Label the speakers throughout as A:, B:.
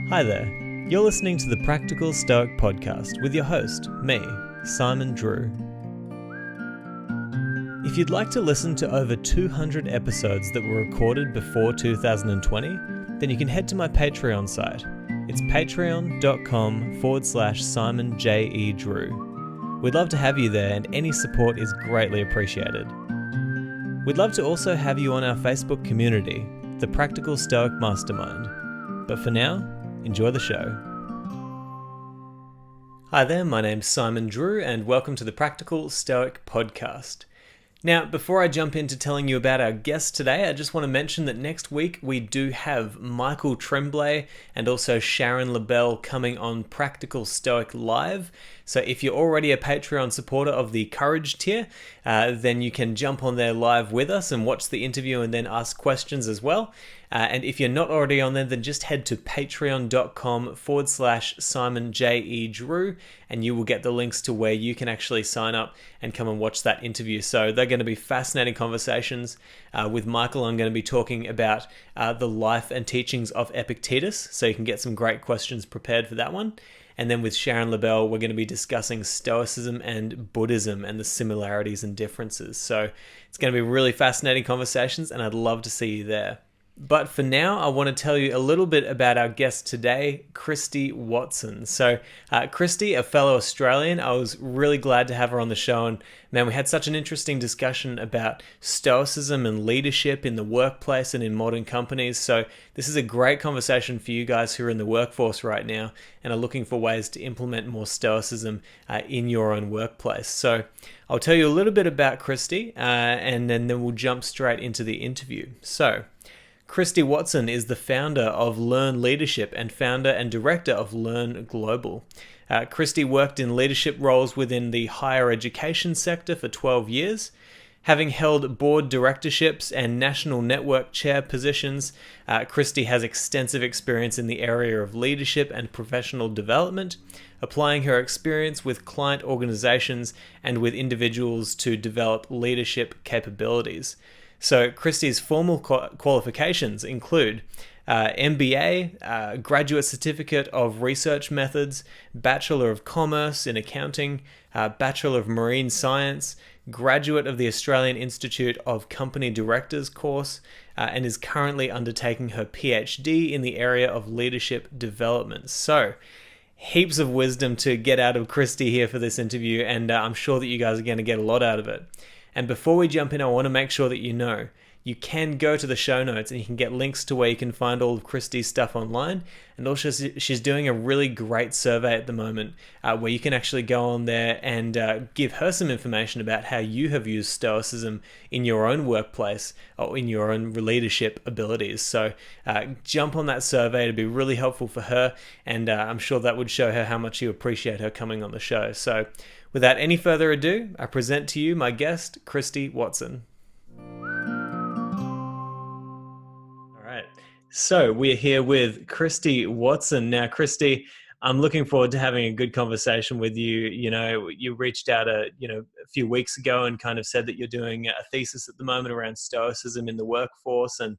A: Hi there, you're listening to the Practical Stoic podcast with your host, me, Simon Drew. If you'd like to listen to over 200 episodes that were recorded before 2020, then you can head to my Patreon site. It's patreon.com/Simon J.E. Drew. We'd love to have you there, and any support is greatly appreciated. We'd love to also have you on our Facebook community, the Practical Stoic Mastermind. But for now, enjoy the show. Hi there, my name's Simon Drew, and welcome to the Practical Stoic podcast. Now, before I jump into telling you about our guest today, I just want to mention that next week we do have Michael Tremblay and also Sharon LaBelle coming on Practical Stoic Live. So if you're already a Patreon supporter of the Courage tier, then you can jump on there live with us and watch the interview and then ask questions as well. And if you're not already on there, then just head to patreon.com/Simon J.E. Drew, and you will get the links to where you can actually sign up and come and watch that interview. So they're going to be fascinating conversations. With Michael, I'm going to be talking about the life and teachings of Epictetus, so you can get some great questions prepared for that one. And then with Sharon LaBelle, we're going to be discussing Stoicism and Buddhism and the similarities and differences. So it's going to be really fascinating conversations, and I'd love to see you there. But for now, I want to tell you a little bit about our guest today, Chrystie Watson. So Christie, a fellow Australian, I was really glad to have her on the show. And man, we had such an interesting discussion about Stoicism and leadership in the workplace and in modern companies. So this is a great conversation for you guys who are in the workforce right now and are looking for ways to implement more Stoicism in your own workplace. So I'll tell you a little bit about Christie and then we'll jump straight into the interview. So Chrystie Watson is the founder of Learn Leadership and founder and director of Learn Global. Christie worked in leadership roles within the higher education sector for 12 years. Having held board directorships and national network chair positions, Christie has extensive experience in the area of leadership and professional development, applying her experience with client organizations and with individuals to develop leadership capabilities. So Christie's formal qualifications include MBA, Graduate Certificate of Research Methods, Bachelor of Commerce in Accounting, Bachelor of Marine Science, Graduate of the Australian Institute of Company Directors course, and is currently undertaking her PhD in the area of leadership development. So heaps of wisdom to get out of Christie here for this interview, and I'm sure that you guys are going to get a lot out of it. And before we jump in, I want to make sure that you know you can go to the show notes and you can get links to where you can find all of Christie's stuff online. And also she's doing a really great survey at the moment where you can actually go on there and give her some information about how you have used Stoicism in your own workplace or in your own leadership abilities. So jump on that survey. It'd be really helpful for her. And I'm sure that would show her how much you appreciate her coming on the show. So without any further ado, I present to you my guest, Chrystie Watson. All right. So we're here with Chrystie Watson. Now, Chrystie, I'm looking forward to having a good conversation with you. You know, you reached out a few weeks ago and kind of said that you're doing a thesis at the moment around Stoicism in the workforce, and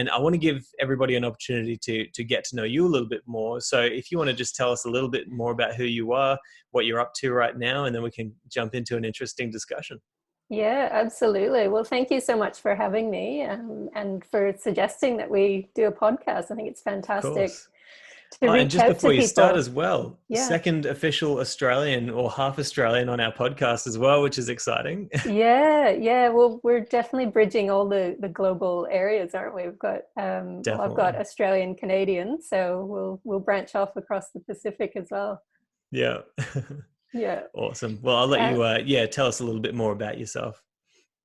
A: I want to give everybody an opportunity to get to know you a little bit more. So if you want to just tell us a little bit more about who you are, what you're up to right now, and then we can jump into an interesting discussion.
B: Yeah, absolutely. Well, thank you so much for having me and for suggesting that we do a podcast. I think it's
A: Of
B: fantastic
A: course.
B: to
A: And
B: reach
A: just
B: out to
A: before you start
B: people.
A: as well,
B: Yeah.
A: second official Australian or half Australian on our podcast as well, which is exciting.
B: Yeah. Well, we're definitely bridging all the global areas, aren't we? We've got well, I've got
A: Definitely.
B: Australian Canadian, so we'll branch off across the Pacific as well.
A: Yeah.
B: Yeah.
A: Awesome. Well, I'll let
B: Uh,
A: you, tell us a little bit more about yourself.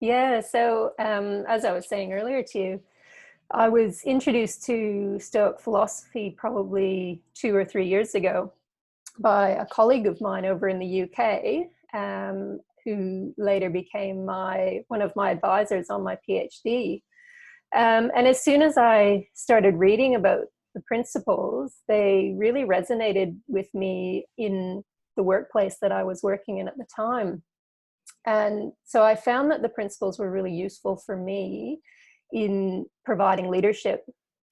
B: yeah. So as I was saying earlier to you, I was introduced to Stoic philosophy probably 2 or 3 years ago by a colleague of mine over in the UK, who later became one of my advisors on my PhD. And as soon as I started reading about the principles, they really resonated with me in the workplace that I was working in at the time. And so I found that the principles were really useful for me in providing leadership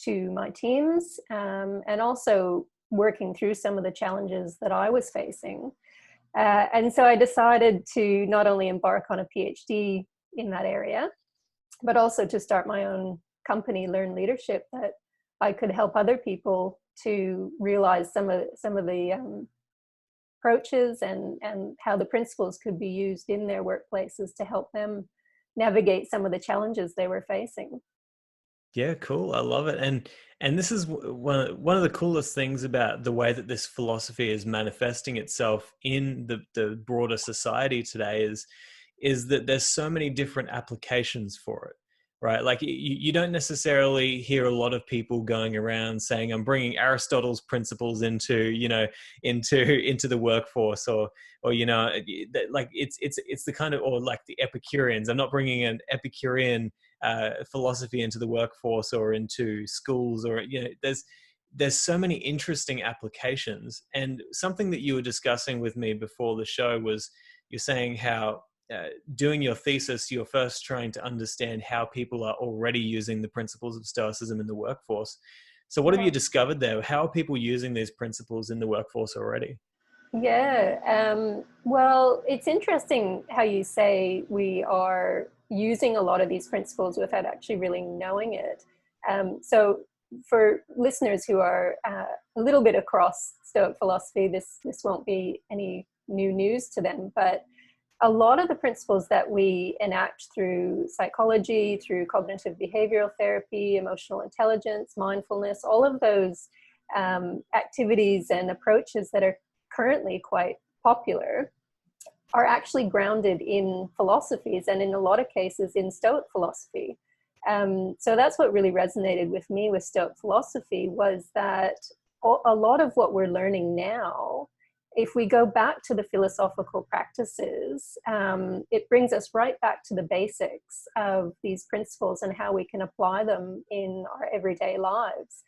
B: to my teams, and also working through some of the challenges that I was facing. And so I decided to not only embark on a PhD in that area, but also to start my own company, Learn Leadership, that I could help other people to realize some of the approaches and how the principles could be used in their workplaces to help them navigate some of the challenges they were facing.
A: Yeah, cool. I love it. And this is one of the coolest things about the way that this philosophy is manifesting itself in the broader society today is that there's so many different applications for it, right? Like you don't necessarily hear a lot of people going around saying, I'm bringing Aristotle's principles into, into the workforce, or like it's the kind of, or like the Epicureans. I'm not bringing an Epicurean philosophy into the workforce or into schools, or there's so many interesting applications. And something that you were discussing with me before the show was you're saying how doing your thesis, you're first trying to understand how people are already using the principles of Stoicism in the workforce. So what have you discovered there? How are people using these principles in the workforce already?
B: Yeah, well, it's interesting how you say we are using a lot of these principles without actually really knowing it. So, for listeners who are a little bit across Stoic philosophy, this won't be any new news to them. But a lot of the principles that we enact through psychology, through cognitive behavioral therapy, emotional intelligence, mindfulness, all of those activities and approaches that are currently quite popular are actually grounded in philosophies, and in a lot of cases in Stoic philosophy. So that's what really resonated with me with Stoic philosophy, was that a lot of what we're learning now, if we go back to the philosophical practices, it brings us right back to the basics of these principles and how we can apply them in our everyday lives.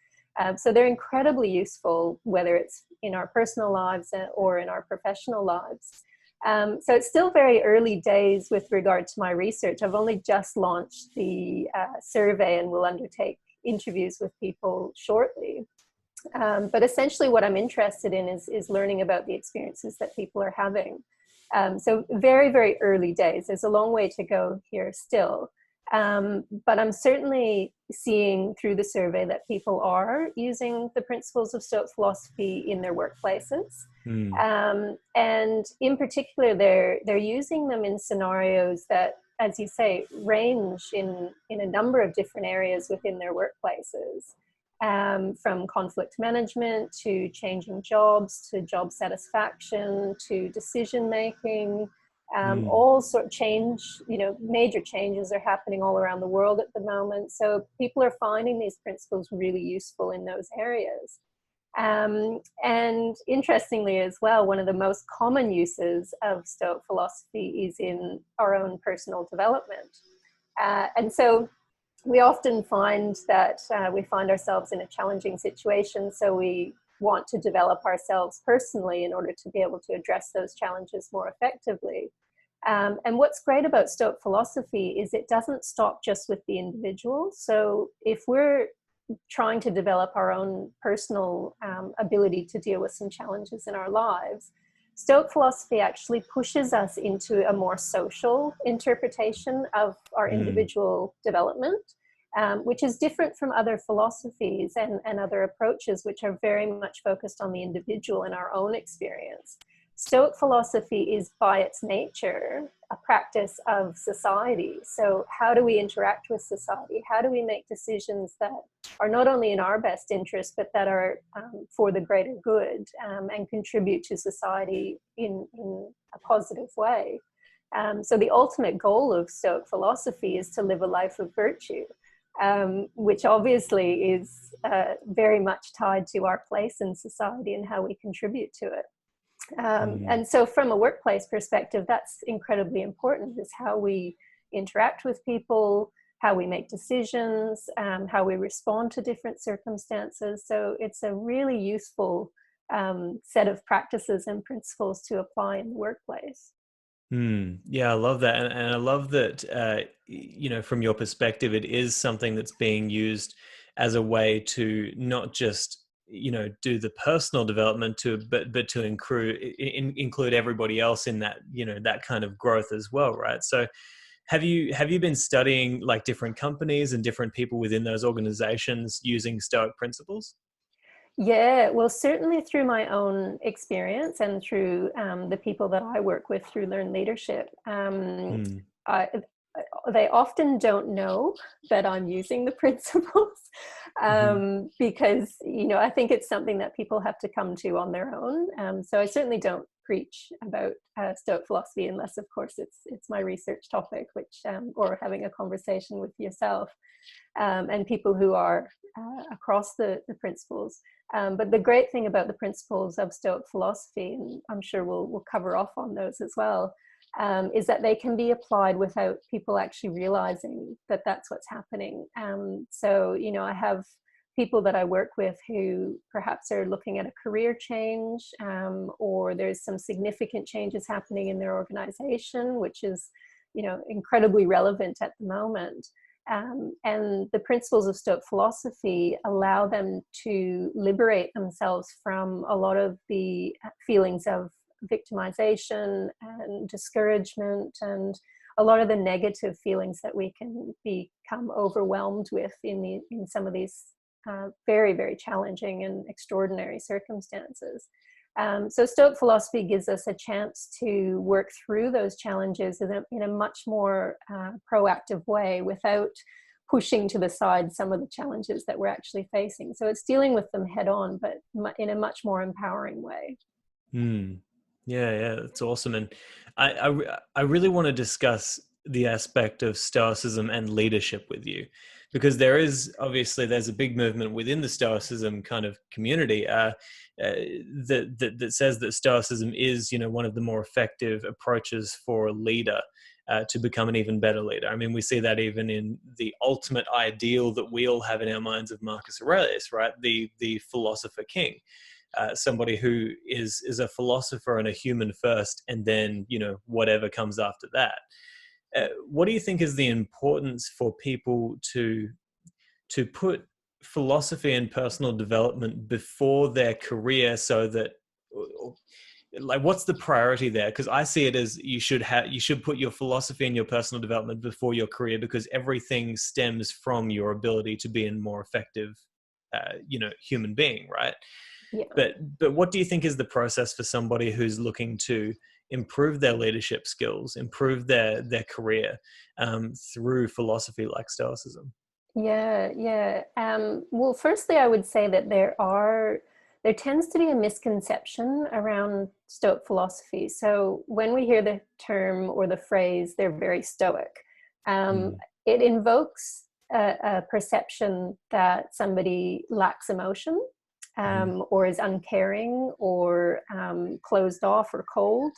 B: So they're incredibly useful, whether it's in our personal lives or in our professional lives. So it's still very early days with regard to my research. I've only just launched the survey and will undertake interviews with people shortly. But essentially what I'm interested in is learning about the experiences that people are having. So very, very early days. There's a long way to go here still. But I'm certainly seeing through the survey that people are using the principles of Stoic philosophy in their workplaces. And in particular, they're using them in scenarios that, as you say, range in a number of different areas within their workplaces. From conflict management to changing jobs to job satisfaction to decision making. All sort of change, major changes are happening all around the world at the moment. So people are finding these principles really useful in those areas. And interestingly as well, one of the most common uses of Stoic philosophy is in our own personal development. And so we often find that we find ourselves in a challenging situation, so we want to develop ourselves personally in order to be able to address those challenges more effectively. And what's great about Stoic philosophy is it doesn't stop just with the individual. So if we're trying to develop our own personal ability to deal with some challenges in our lives, Stoic philosophy actually pushes us into a more social interpretation of our individual development, which is different from other philosophies and other approaches, which are very much focused on the individual and our own experience. Stoic philosophy is by its nature a practice of society. So how do we interact with society? How do we make decisions that are not only in our best interest, but that are for the greater good and contribute to society in a positive way? So the ultimate goal of Stoic philosophy is to live a life of virtue, which obviously is very much tied to our place in society and how we contribute to it. And so from a workplace perspective, that's incredibly important, is how we interact with people, how we make decisions, how we respond to different circumstances. So it's a really useful set of practices and principles to apply in the workplace.
A: Yeah, I love that. And I love that, from your perspective, it is something that's being used as a way to not just, do the personal development but to include everybody else in that, that kind of growth as well, right? So have you been studying like different companies and different people within those organizations using Stoic principles?
B: Yeah, well, certainly through my own experience and through the people that I work with through Learn Leadership,
A: Hmm.
B: I, they often don't know that I'm using the principles,
A: Hmm.
B: because I think it's something that people have to come to on their own. So I certainly don't preach about Stoic philosophy unless, of course, it's my research topic, which or having a conversation with yourself and people who are across the principles. But the great thing about the principles of Stoic philosophy, and I'm sure we'll cover off on those as well, is that they can be applied without people actually realizing that that's what's happening. So, I have people that I work with who perhaps are looking at a career change, or there's some significant changes happening in their organization, which is, incredibly relevant at the moment. And the principles of Stoic philosophy allow them to liberate themselves from a lot of the feelings of victimization and discouragement and a lot of the negative feelings that we can become overwhelmed with in some of these very, very challenging and extraordinary circumstances. So Stoic philosophy gives us a chance to work through those challenges in a much more proactive way without pushing to the side some of the challenges that we're actually facing. So it's dealing with them head on, but in a much more empowering way.
A: Hmm. Yeah, that's awesome. And I really want to discuss the aspect of Stoicism and leadership with you, because there's a big movement within the Stoicism kind of community that says that Stoicism is, one of the more effective approaches for a leader to become an even better leader. I mean, we see that even in the ultimate ideal that we all have in our minds of Marcus Aurelius, right? The philosopher king. Somebody who is a philosopher and a human first, and then whatever comes after that. What do you think is the importance for people to put philosophy and personal development before their career, so that, like, what's the priority there? Because I see it as you should put your philosophy and your personal development before your career, because everything stems from your ability to be a more effective human being, right?
B: Yeah.
A: But what do you think is the process for somebody who's looking to improve their leadership skills, improve their career through philosophy like Stoicism?
B: Yeah. Well, firstly, I would say that there tends to be a misconception around Stoic philosophy. So when we hear the term or the phrase, they're very Stoic, um,
A: Mm.
B: it invokes a perception that somebody lacks emotion,
A: Mm-hmm.
B: or is uncaring, or closed off or cold.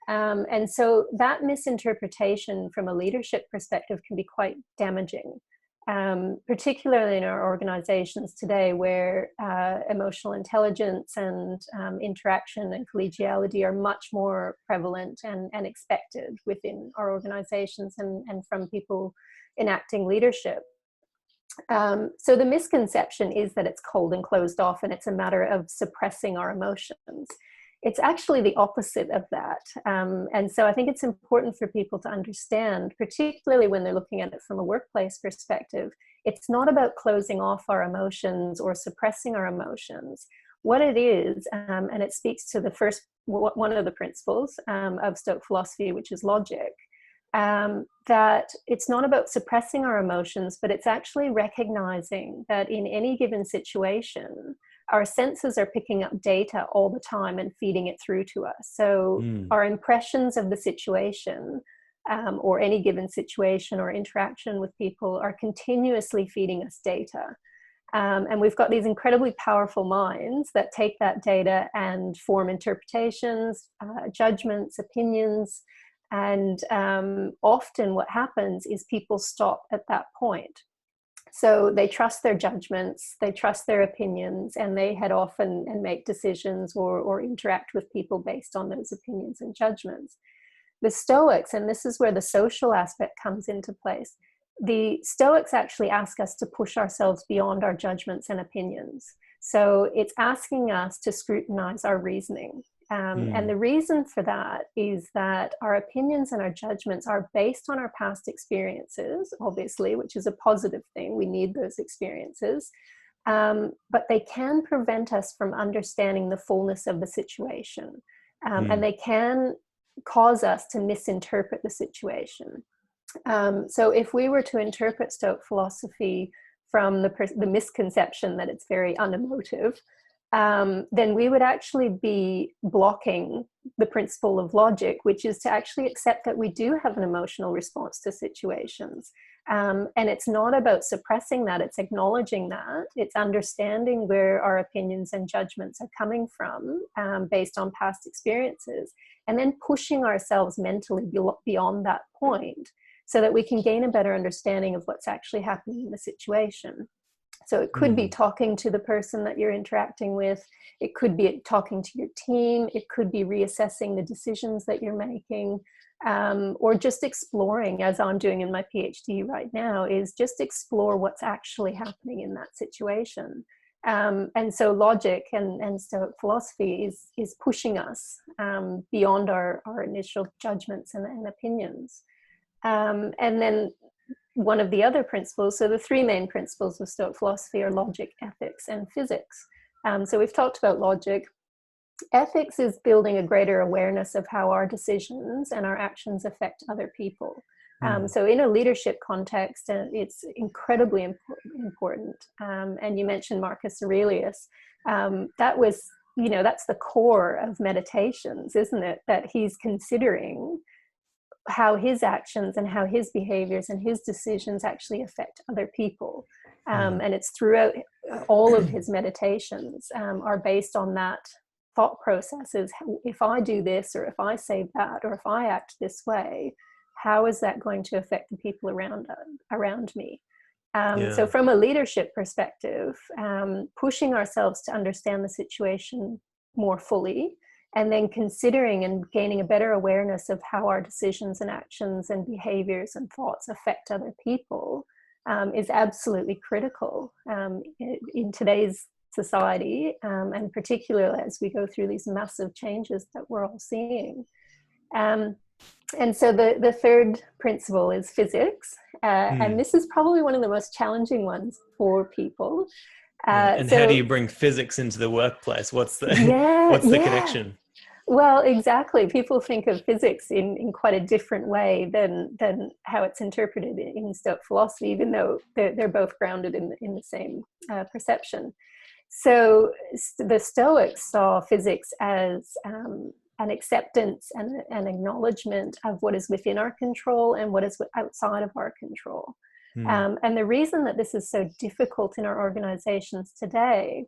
B: And so that misinterpretation from a leadership perspective can be quite damaging, particularly in our organizations today, where emotional intelligence and interaction and collegiality are much more prevalent and expected within our organizations and from people enacting leadership. So the misconception is that it's cold and closed off and it's a matter of suppressing our emotions. It's actually the opposite of that. And so I think it's important for people to understand, particularly when they're looking at it from a workplace perspective, it's not about closing off our emotions or suppressing our emotions. What it is, and it speaks to the first one of the principles of Stoic philosophy, which is logic, that it's not about suppressing our emotions, but it's actually recognizing that in any given situation, our senses are picking up data all the time and feeding it through to us. So
A: Mm.
B: our impressions of the situation, or any given situation or interaction with people, are continuously feeding us data. And we've got these incredibly powerful minds that take that data and form interpretations, judgments, opinions. And often what happens is people stop at that point. So they trust their judgments, they trust their opinions, and they head off and make decisions or interact with people based on those opinions and judgments. The Stoics, and this is where the social aspect comes into place, the Stoics actually ask us to push ourselves beyond our judgments and opinions. So it's asking us to scrutinize our reasoning. And the reason for that is that our opinions and our judgments are based on our past experiences, obviously, which is a positive thing. We need those experiences. But they can prevent us from understanding the fullness of the situation. And they can cause us to misinterpret the situation. So if we were to interpret Stoic philosophy from the misconception that it's very unemotive, then we would actually be blocking the principle of logic, which is to actually accept that we do have an emotional response to situations. And it's not about suppressing that, it's acknowledging that, it's understanding where our opinions and judgments are coming from based on past experiences, and then pushing ourselves mentally beyond that point so that we can gain a better understanding of what's actually happening in the situation. So it could be talking to the person that you're interacting with. It could be talking to your team. It could be reassessing the decisions that you're making, or just exploring, as I'm doing in my PhD right now, is just explore what's actually happening in that situation. And so logic and Stoic philosophy is pushing us beyond our initial judgments and opinions. And then one of the other principles, so the three main principles of Stoic philosophy are logic, ethics, and physics. So we've talked about logic. Ethics is building a greater awareness of how our decisions and our actions affect other people. So in a leadership context, it's incredibly important. And you mentioned Marcus Aurelius. That was, that's the core of meditations, isn't it? That he's considering how his actions and how his behaviors and his decisions actually affect other people. And it's throughout all of his meditations are based on that thought process is, if I do this, or if I say that, or if I act this way, how is that going to affect the people around me? So from a leadership perspective, pushing ourselves to understand the situation more fully, and then considering and gaining a better awareness of how our decisions and actions and behaviors and thoughts affect other people is absolutely critical in today's society, and particularly as we go through these massive changes that we're all seeing. And so the third principle is physics, and this is probably one of the most challenging ones for people.
A: And how do you bring physics into the workplace? What's the connection?
B: Well, exactly. People think of physics in quite a different way than how it's interpreted in Stoic philosophy, even though they're both grounded in the same perception. So the Stoics saw physics as an acceptance and an acknowledgement of what is within our control and what is outside of our control. And the reason that this is so difficult in our organizations today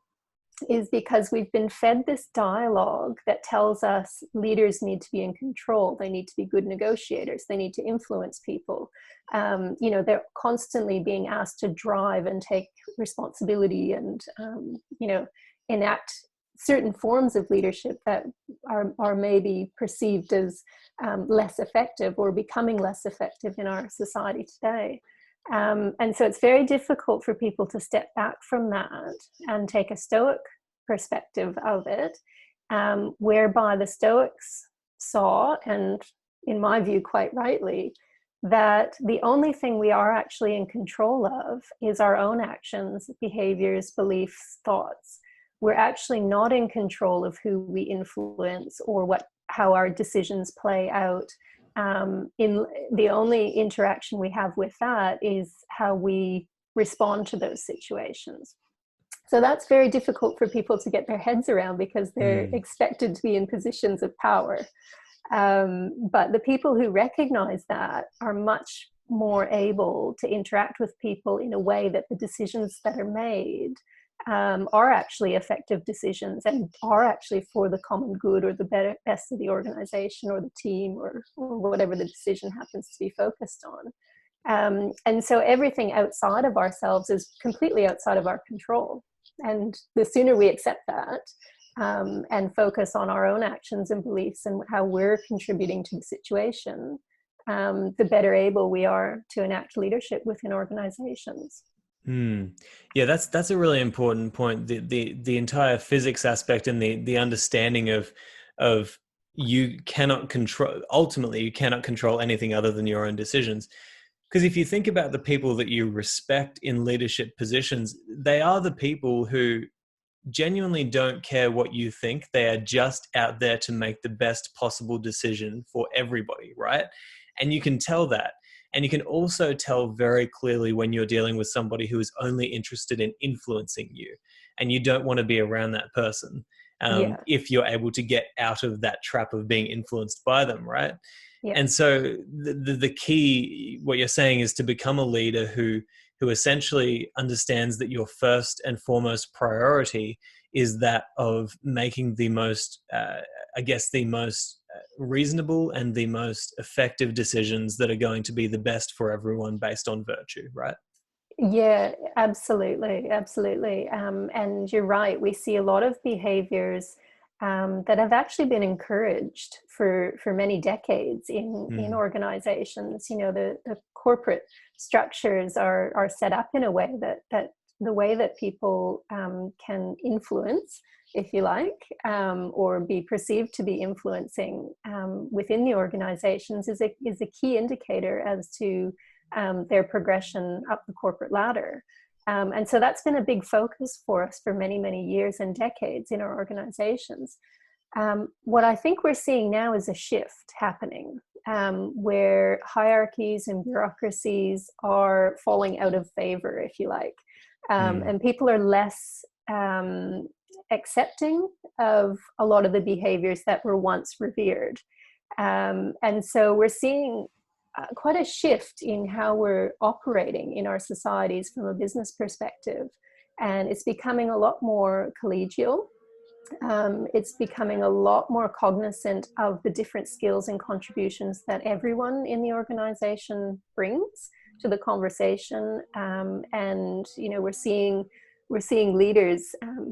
B: is because we've been fed this dialogue that tells us leaders need to be in control, they need to be good negotiators, they need to influence people. They're constantly being asked to drive and take responsibility and enact certain forms of leadership that are maybe perceived as less effective or becoming less effective in our society today. And so it's very difficult for people to step back from that and take a Stoic perspective of it, whereby the Stoics saw, and in my view quite rightly, that the only thing we are actually in control of is our own actions, behaviors, beliefs, thoughts. We're actually not in control of who we influence or how our decisions play out. In the only interaction we have with that is how we respond to those situations. So that's very difficult for people to get their heads around because they're expected to be in positions of power. But the people who recognize that are much more able to interact with people in a way that the decisions that are made are actually effective decisions and are actually for the common good or the best of the organization or the team or whatever the decision happens to be focused on. And so everything outside of ourselves is completely outside of our control. And the sooner we accept that and focus on our own actions and beliefs and how we're contributing to the situation, the better able we are to enact leadership within organizations.
A: Hmm. Yeah, that's a really important point. The entire physics aspect and the understanding of you cannot control, ultimately you cannot control anything other than your own decisions. Because if you think about the people that you respect in leadership positions, they are the people who genuinely don't care what you think. They are just out there to make the best possible decision for everybody, right? And you can tell that. And you can also tell very clearly when you're dealing with somebody who is only interested in influencing you, and you don't want to be around that person,
B: Yeah,
A: if you're able to get out of that trap of being influenced by them, right?
B: yeah,
A: And so the key, what you're saying, is to become a leader who essentially understands that your first and foremost priority is that of making the most, I guess, the most reasonable and the most effective decisions that are going to be the best for everyone based on virtue, right?
B: yeah, absolutely, absolutely. And you're right. We see a lot of behaviors that have actually been encouraged for many decades in
A: Mm,
B: organizations. You know, the corporate structures are set up in a way that the way that people can influence, if you like, or be perceived to be influencing within the organizations is a key indicator as to their progression up the corporate ladder. And so that's been a big focus for us for many, many years and decades in our organizations. What I think we're seeing now is a shift happening where hierarchies and bureaucracies are falling out of favor, if you like.
A: mm,
B: And people are less accepting of a lot of the behaviors that were once revered. And so we're seeing quite a shift in how we're operating in our societies from a business perspective. And it's becoming a lot more collegial. It's becoming a lot more cognizant of the different skills and contributions that everyone in the organization brings to the conversation. And you know, we're seeing leaders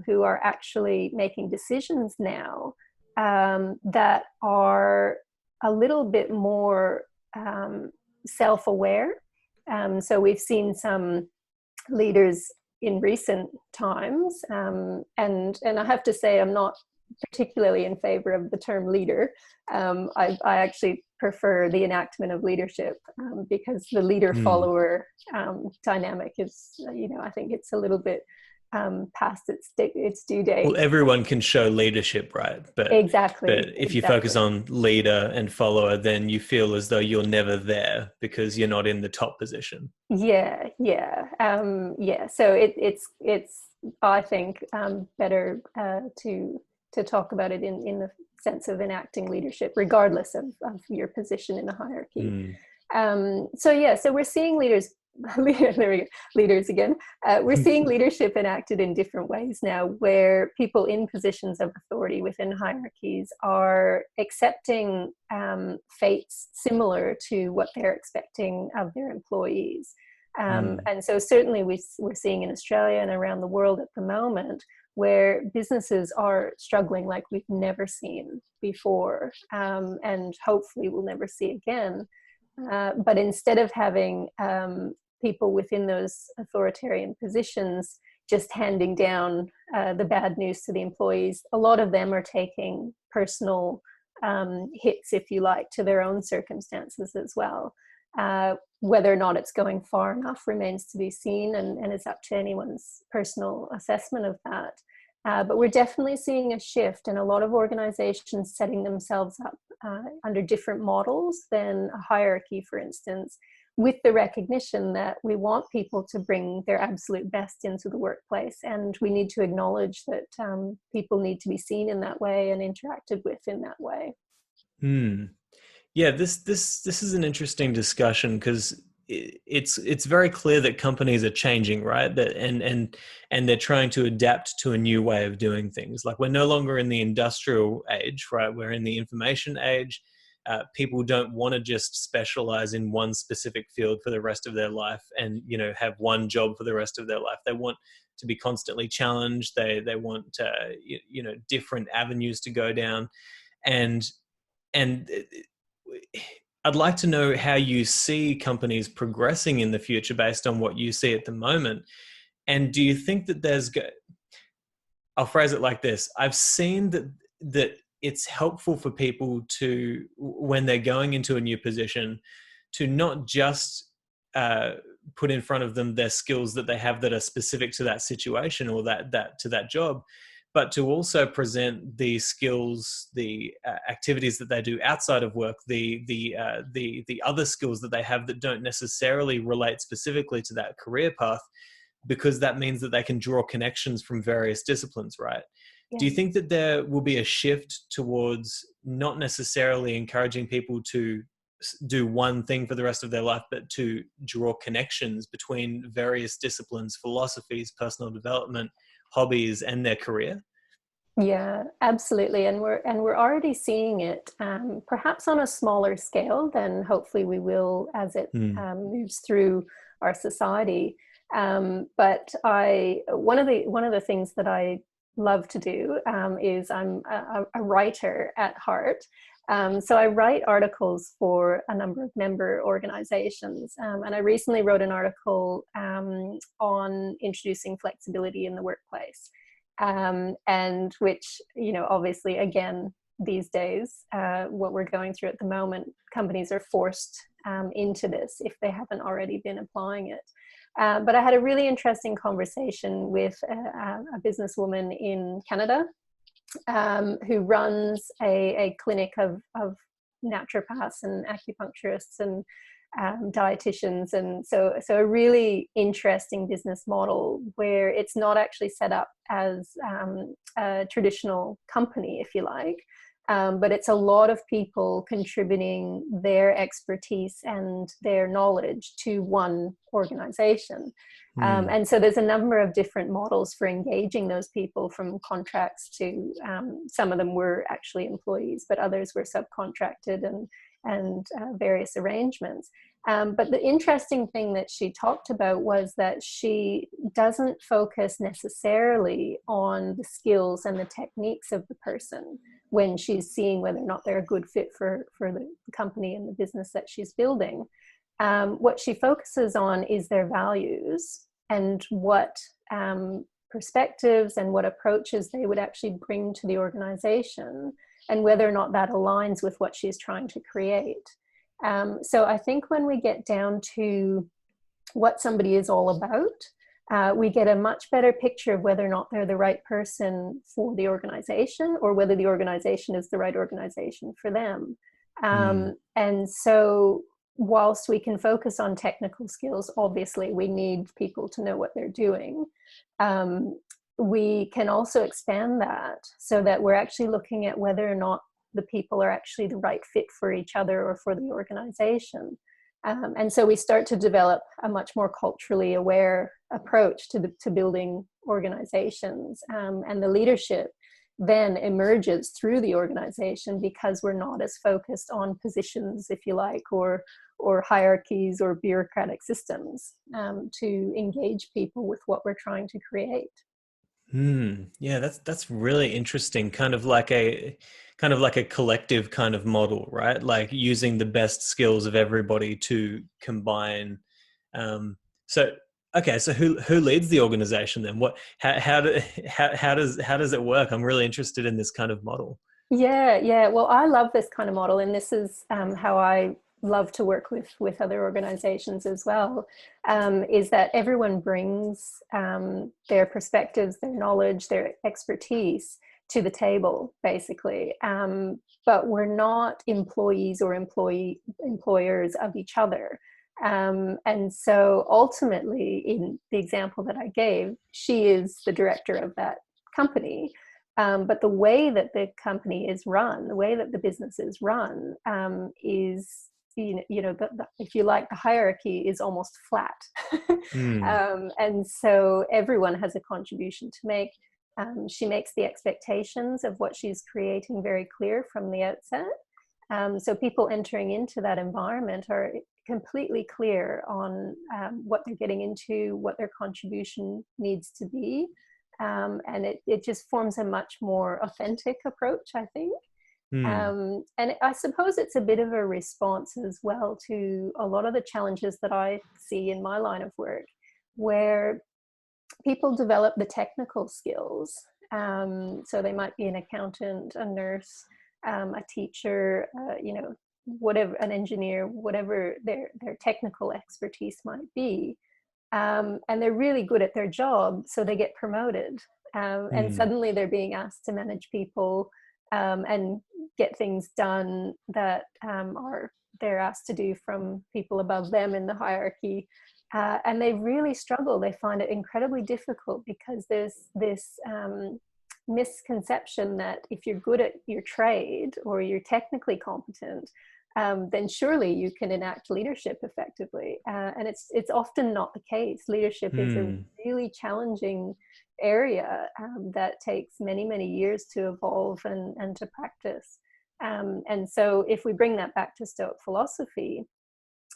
B: who are actually making decisions now that are a little bit more self-aware. So we've seen some leaders in recent times, and I have to say I'm not particularly in favor of the term leader. I actually prefer the enactment of leadership because the
A: mm.
B: leader-follower dynamic is, you know, I think it's a little bit past its due
A: Well,
B: date.
A: everyone can show leadership, right? But
B: Exactly,
A: if you focus
B: exactly.
A: on leader and follower, then you feel as though you're never there because you're not in the top position.
B: Yeah, yeah, yeah. So it's I think better to talk about it in the sense of enacting leadership, regardless of your position in the hierarchy.
A: Mm.
B: So yeah, so we're seeing leaders. There we go, leaders again. We're seeing leadership enacted in different ways now, where people in positions of authority within hierarchies are accepting fates similar to what they're expecting of their employees.
A: Mm.
B: And so certainly we're seeing in Australia and around the world at the moment where businesses are struggling like we've never seen before, and hopefully we'll never see again. But instead of having people within those authoritarian positions just handing down the bad news to the employees, a lot of them are taking personal hits, if you like, to their own circumstances as well. Whether or not it's going far enough remains to be seen, and it's up to anyone's personal assessment of that. But we're definitely seeing a shift, and a lot of organizations setting themselves up under different models than a hierarchy, for instance, with the recognition that we want people to bring their absolute best into the workplace. And we need to acknowledge that people need to be seen in that way and interacted with in that way.
A: Mm. Yeah, this is an interesting discussion because it's very clear that companies are changing, right? That and they're trying to adapt to a new way of doing things. Like we're no longer in the industrial age, right? We're in the information age. People don't want to just specialize in one specific field for the rest of their life, and have one job for the rest of their life. They want to be constantly challenged. They want different avenues to go down, and and I'd like to know how you see companies progressing in the future based on what you see at the moment. And do you think that I'll phrase it like this. I've seen that it's helpful for people to, when they're going into a new position, to not just uh, put in front of them their skills that they have that are specific to that situation or that to that job, but to also present the skills, the activities that they do outside of work, the other skills that they have that don't necessarily relate specifically to that career path, because that means that they can draw connections from various disciplines, right? Do
B: Yeah.
A: you think that there will be a shift towards not necessarily encouraging people to do one thing for the rest of their life, but to draw connections between various disciplines, philosophies, personal development, hobbies, and their career?
B: Yeah, absolutely, and we're already seeing it, perhaps on a smaller scale than hopefully we will as it
A: Hmm.
B: moves through our society. But I one of the things that I love to do is I'm a writer at heart. So I write articles for a number of member organizations, and I recently wrote an article on introducing flexibility in the workplace, and which, you know, obviously, again, these days, what we're going through at the moment, companies are forced into this if they haven't already been applying it. But I had a really interesting conversation with a businesswoman in Canada, who runs a clinic of naturopaths and acupuncturists and dietitians, and so a really interesting business model where it's not actually set up as a traditional company, if you like, but it's a lot of people contributing their expertise and their knowledge to one organization.
A: Hmm.
B: And so there's a number of different models for engaging those people, from contracts to some of them were actually employees, but others were subcontracted, and various arrangements. But the interesting thing that she talked about was that she doesn't focus necessarily on the skills and the techniques of the person when she's seeing whether or not they're a good fit for the company and the business that she's building. What she focuses on is their values and what perspectives and what approaches they would actually bring to the organization, and whether or not that aligns with what she's trying to create. So I think when we get down to what somebody is all about, we get a much better picture of whether or not they're the right person for the organization, or whether the organization is the right organization for them.
A: Hmm.
B: And so whilst we can focus on technical skills, obviously we need people to know what they're doing. We can also expand that so that we're actually looking at whether or not the people are actually the right fit for each other or for the organization. And so we start to develop a much more culturally aware approach to building organizations. And the leadership then emerges through the organization, because we're not as focused on positions, if you like, or hierarchies or bureaucratic systems, to engage people with what we're trying to create.
A: Hmm. Yeah, that's really interesting. Kind of like a collective kind of model, right? Like using the best skills of everybody to combine. Um, so okay, so who leads the organization then? What how does it work? I'm really interested in this kind of model.
B: Yeah, yeah. Well, I love this kind of model, and this is how I love to work with other organizations as well. Is that everyone brings their perspectives, their knowledge, their expertise to the table, basically. But we're not employees or employers of each other. And so ultimately, in the example that I gave, she is the director of that company, but the way that the company is run, the way that the business is run, is, if you like, the hierarchy is almost flat.
A: Hmm.
B: And so everyone has a contribution to make. She makes the expectations of what she's creating very clear from the outset. So people entering into that environment are completely clear on what they're getting into, what their contribution needs to be. And it just forms a much more authentic approach, I think.
A: Mm.
B: And I suppose it's a bit of a response as well to a lot of the challenges that I see in my line of work, where people develop the technical skills. So they might be an accountant, a nurse, a teacher, whatever, an engineer, whatever their technical expertise might be. And they're really good at their job, so they get promoted. And
A: Mm.
B: suddenly they're being asked to manage people and get things done that are they're asked to do from people above them in the hierarchy. And they really struggle. They find it incredibly difficult because there's this misconception that if you're good at your trade or you're technically competent, then surely you can enact leadership effectively. And it's often not the case. Leadership is a
A: Mm.
B: really challenging area that takes many, many years to evolve and to practice. And so if we bring that back to Stoic philosophy,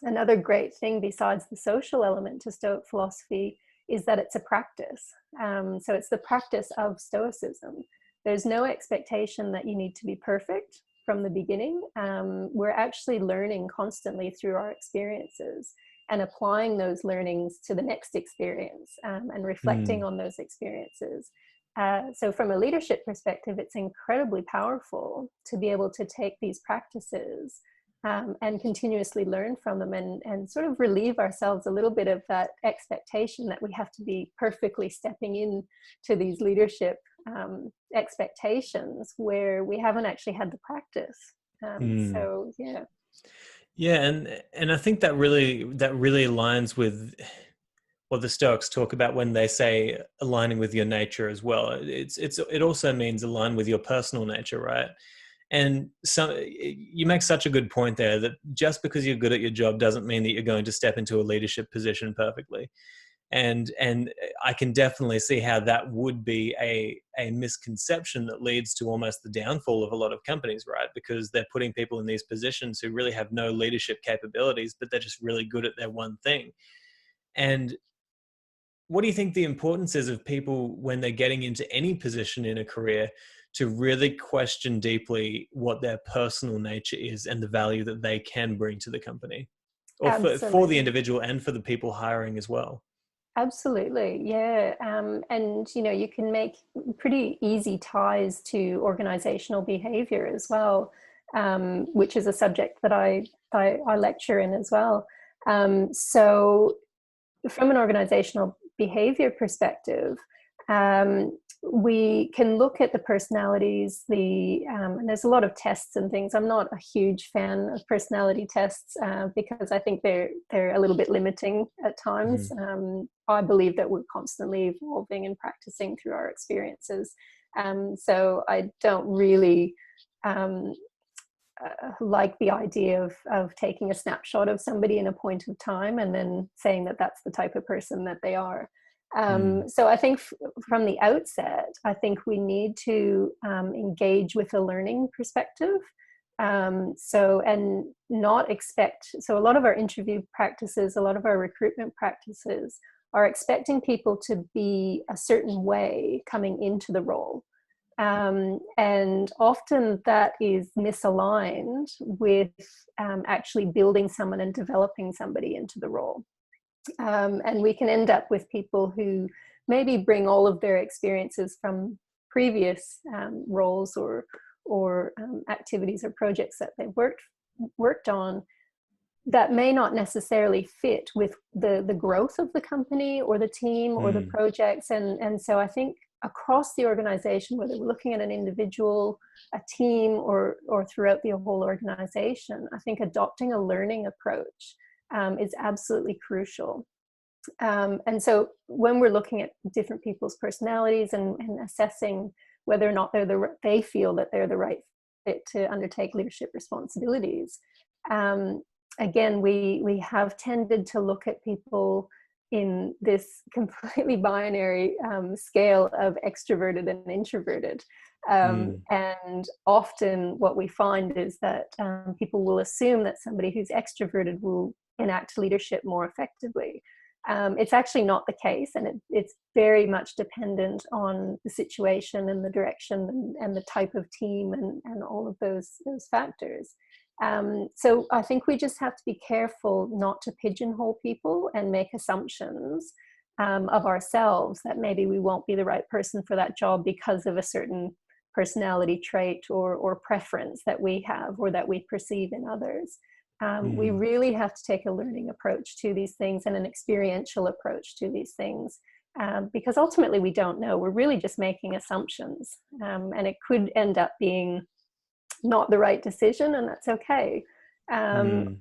B: another great thing besides the social element to Stoic philosophy is that it's a practice. So it's the practice of Stoicism. There's no expectation that you need to be perfect from the beginning. We're actually learning constantly through our experiences and applying those learnings to the next experience and reflecting
A: Mm.
B: on those experiences. So from a leadership perspective, it's incredibly powerful to be able to take these practices and continuously learn from them and sort of relieve ourselves a little bit of that expectation that we have to be perfectly stepping in to these leadership expectations where we haven't actually had the practice.
A: Mm.
B: So yeah.
A: Yeah, and I think that really aligns with what the Stoics talk about when they say aligning with your nature as well. It also means align with your personal nature, right? And so you make such a good point there that just because you're good at your job doesn't mean that you're going to step into a leadership position perfectly. And I can definitely see how that would be a misconception that leads to almost the downfall of a lot of companies, right? Because they're putting people in these positions who really have no leadership capabilities, but they're just really good at their one thing. And what do you think the importance is of people when they're getting into any position in a career to really question deeply what their personal nature is and the value that they can bring to the company, or for the
B: Absolutely.
A: individual and for the people hiring as well?
B: Absolutely, yeah. And you can make pretty easy ties to organizational behavior as well, which is a subject that I lecture in as well. So from an organizational behavior perspective, um, we can look at the personalities, and there's a lot of tests and things. I'm not a huge fan of personality tests because I think they're a little bit limiting at times.
A: Mm-hmm.
B: I believe that we're constantly evolving and practicing through our experiences. So I don't really um, like the idea of taking a snapshot of somebody in a point of time and then saying that that's the type of person that they are.
A: Mm.
B: So I think from the outset, I think we need to engage with a learning perspective. And not expect, so a lot of our interview practices, a lot of our recruitment practices are expecting people to be a certain way coming into the role. And often that is misaligned with actually building someone and developing somebody into the role. And we can end up with people who maybe bring all of their experiences from previous roles or activities or projects that they've worked on that may not necessarily fit with the growth of the company or the team or the
A: Mm.
B: projects. And so I think across the organization, whether we're looking at an individual, a team, or throughout the whole organization, I think adopting a learning approach is absolutely crucial. And so when we're looking at different people's personalities and assessing whether or not they feel that they're the right fit to undertake leadership responsibilities, again, we have tended to look at people in this completely binary scale of extroverted and introverted.
A: Mm.
B: And often what we find is that people will assume that somebody who's extroverted will enact leadership more effectively. It's actually not the case, and it's very much dependent on the situation and the direction and the type of team and all of those factors. So I think we just have to be careful not to pigeonhole people and make assumptions of ourselves that maybe we won't be the right person for that job because of a certain personality trait or preference that we have or that we perceive in others. We really have to take a learning approach to these things and an experiential approach to these things, because ultimately we don't know. We're really just making assumptions, and it could end up being not the right decision, and that's okay.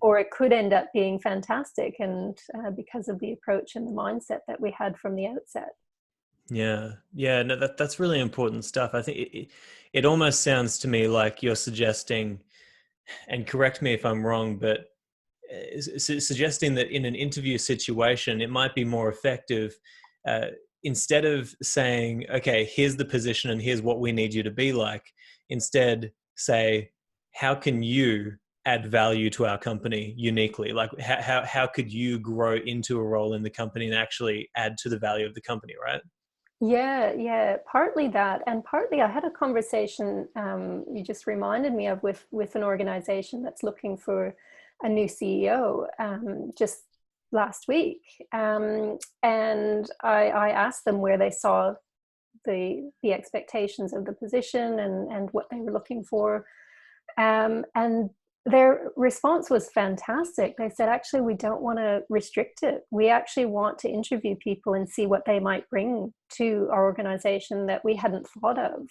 B: Or it could end up being fantastic, and because of the approach and the mindset that we had from the outset.
A: Yeah, no, that's really important stuff. I think it almost sounds to me like you're suggesting, and correct me if I'm wrong, but suggesting that in an interview situation, it might be more effective, instead of saying, okay, here's the position and here's what we need you to be like, instead say, how can you add value to our company uniquely? Like how could you grow into a role in the company and actually add to the value of the company, right?
B: Yeah, partly that, and partly I had a conversation you just reminded me of with an organization that's looking for a new CEO just last week, and I asked them where they saw the expectations of the position and what they were looking for, and their response was fantastic. They said, actually, we don't want to restrict it. We actually want to interview people and see what they might bring to our organization that we hadn't thought of.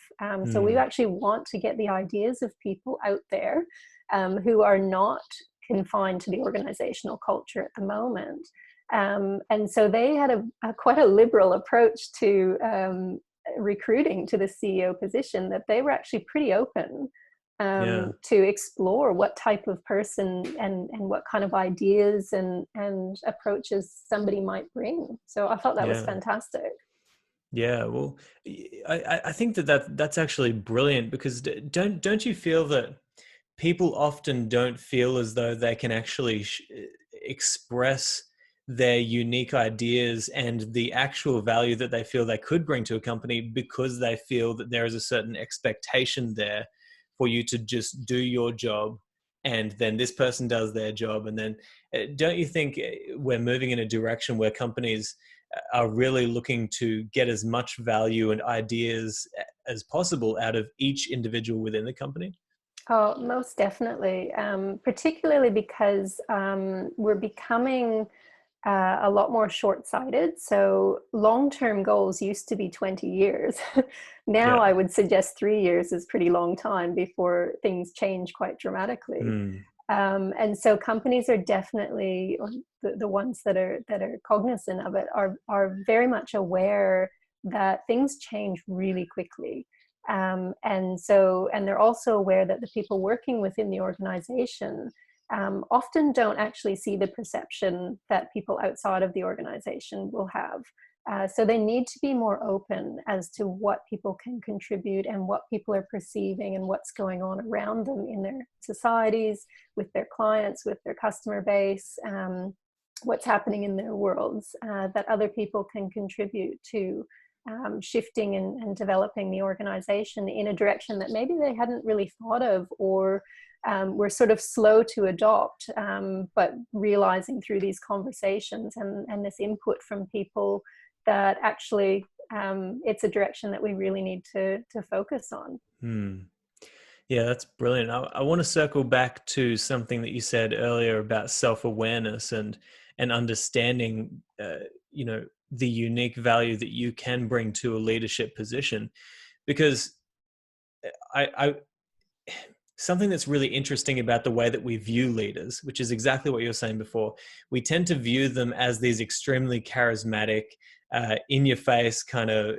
B: So we actually want to get the ideas of people out there who are not confined to the organizational culture at the moment. And so they had quite a liberal approach to recruiting to the CEO position, that they were actually pretty open to explore what type of person and what kind of ideas and approaches somebody might bring. So I thought that was fantastic.
A: Yeah, well, I think that's actually brilliant, because don't you feel that people often don't feel as though they can actually express their unique ideas and the actual value that they feel they could bring to a company, because they feel that there is a certain expectation there for you to just do your job, and then this person does their job, and then don't you think we're moving in a direction where companies are really looking to get as much value and ideas as possible out of each individual within the company?
B: Oh, most definitely. Particularly because we're becoming a lot more short-sighted. So long-term goals used to be 20 years. Now
A: Yeah.
B: I would suggest 3 years is pretty long time before things change quite dramatically. And so companies are definitely, or the ones that are cognizant of it, are very much aware that things change really quickly. And they're also aware that the people working within the organization often don't actually see the perception that people outside of the organization will have. So they need to be more open as to what people can contribute and what people are perceiving and what's going on around them in their societies, with their clients, with their customer base, what's happening in their worlds, that other people can contribute to shifting and developing the organization in a direction that maybe they hadn't really thought of, or we're sort of slow to adopt, but realizing through these conversations and this input from people that actually it's a direction that we really need to focus on.
A: Yeah, that's brilliant. I want to circle back to something that you said earlier about self-awareness and understanding, the unique value that you can bring to a leadership position, because I something that's really interesting about the way that we view leaders, which is exactly what you were saying before. We tend to view them as these extremely charismatic, in your face kind of,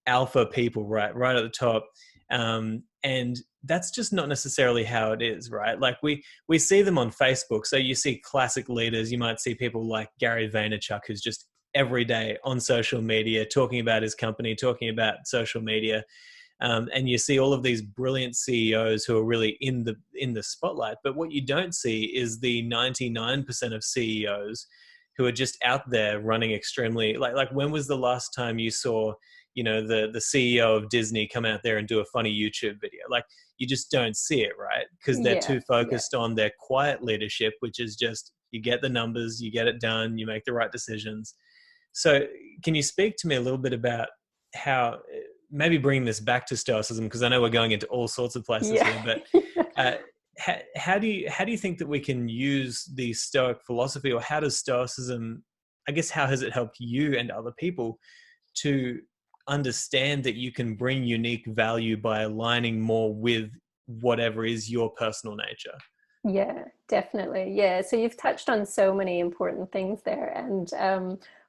A: alpha people, right at the top. And that's just not necessarily how it is, right? Like we see them on Facebook. So you see classic leaders. You might see people like Gary Vaynerchuk, who's just every day on social media, talking about his company, talking about social media. And you see all of these brilliant CEOs who are really in the spotlight. But what you don't see is the 99% of CEOs who are just out there running extremely, like when was the last time you saw, the CEO of Disney come out there and do a funny YouTube video? Like, you just don't see it, right? Because they're
B: Yeah,
A: too focused on their quiet leadership, which is just, you get the numbers, you get it done, you make the right decisions. So can you speak to me a little bit about how, maybe bringing this back to Stoicism, because I know we're going into all sorts of places
B: yeah.
A: here, but how do you think that we can use the Stoic philosophy, or how does Stoicism, I guess, how has it helped you and other people to understand that you can bring unique value by aligning more with whatever is your personal nature?
B: Yeah, definitely. Yeah. So you've touched on so many important things there, and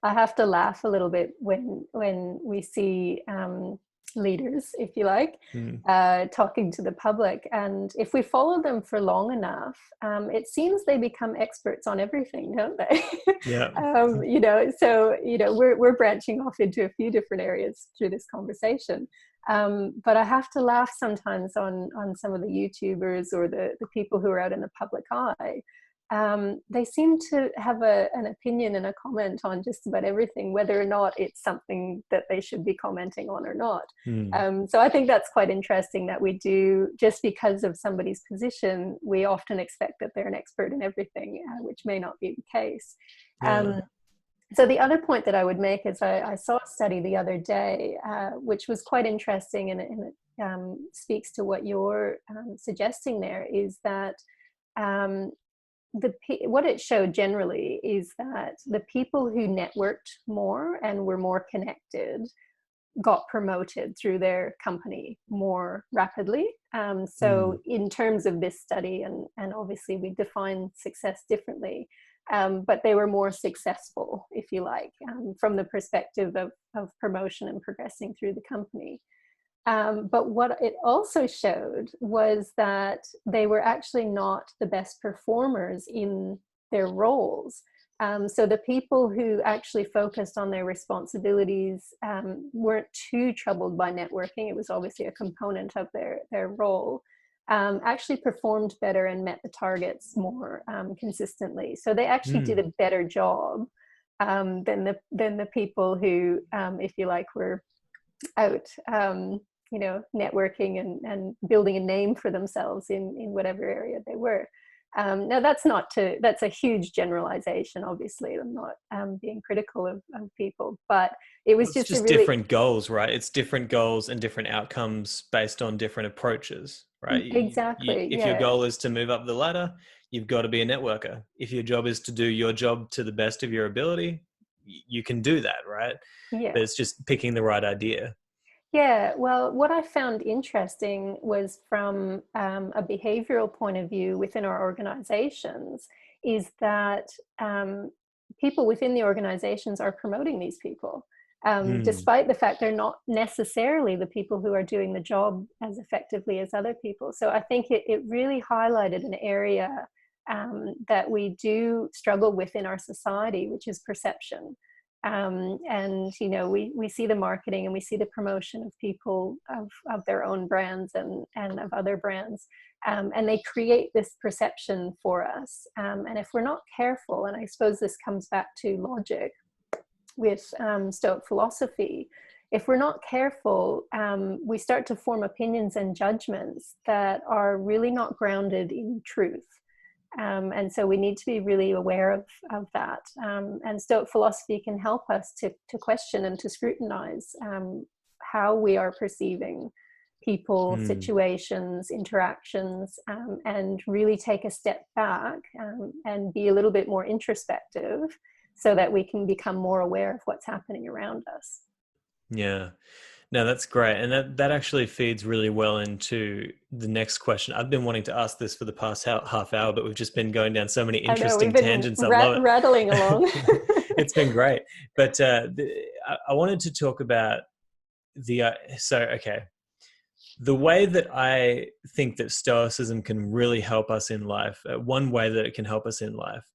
B: I have to laugh a little bit when we see leaders, if you like,
A: Mm.
B: talking to the public, and if we follow them for long enough, it seems they become experts on everything, don't they?
A: Yeah.
B: So we're branching off into a few different areas through this conversation. But I have to laugh sometimes on some of the YouTubers or the people who are out in the public eye. They seem to have an opinion and a comment on just about everything, whether or not it's something that they should be commenting on or not.
A: Mm.
B: So I think that's quite interesting that we do, just because of somebody's position, we often expect that they're an expert in everything, which may not be the case.
A: Yeah.
B: So the other point that I would make is I saw a study the other day, which was quite interesting, and it speaks to what you're suggesting there, is that um, what it showed generally is that the people who networked more and were more connected got promoted through their company more rapidly. So
A: Mm.
B: in terms of this study, and obviously we define success differently, but they were more successful, if you like, from the perspective of promotion and progressing through the company. But what it also showed was that they were actually not the best performers in their roles. So the people who actually focused on their responsibilities weren't too troubled by networking. It was obviously a component of their role. Actually performed better and met the targets more consistently. So they actually did
A: Mm.
B: a better job than the people who, if you like, were out networking and building a name for themselves in whatever area they were. Now that's a huge generalization, obviously. I'm not being critical of people, but it
A: Well,
B: was
A: it's
B: just a
A: just
B: really
A: different goals, right? It's different goals and different outcomes based on different approaches, right?
B: exactly,
A: If your
B: yeah,
A: goal is to move up the ladder, you've got to be a networker. If your job is to do your job to the best of your ability, you can do that, right?
B: yeah.
A: But it's just picking the right idea.
B: Yeah, well, what I found interesting was from a behavioral point of view within our organizations, is that people within the organizations are promoting these people,
A: Mm.
B: despite the fact they're not necessarily the people who are doing the job as effectively as other people. So I think it really highlighted an area that we do struggle with in our society, which is perception. And we see the marketing and we see the promotion of people of their own brands and of other brands, and they create this perception for us, and if we're not careful, and I suppose this comes back to logic with Stoic philosophy, if we're not careful, we start to form opinions and judgments that are really not grounded in truth. And so we need to be really aware of that. And Stoic philosophy can help us to question and to scrutinize how we are perceiving people,
A: Mm.
B: situations, interactions, and really take a step back and be a little bit more introspective, so that we can become more aware of what's happening around us.
A: Yeah. No, that's great. And that actually feeds really well into the next question. I've been wanting to ask this for the past half hour, but we've just been going down so many
B: I know we've
A: interesting
B: been
A: tangents. I love
B: rattling along.
A: it. It's been great. But I wanted to talk about okay. The way that I think that Stoicism can really help us in life, one way that it can help us in life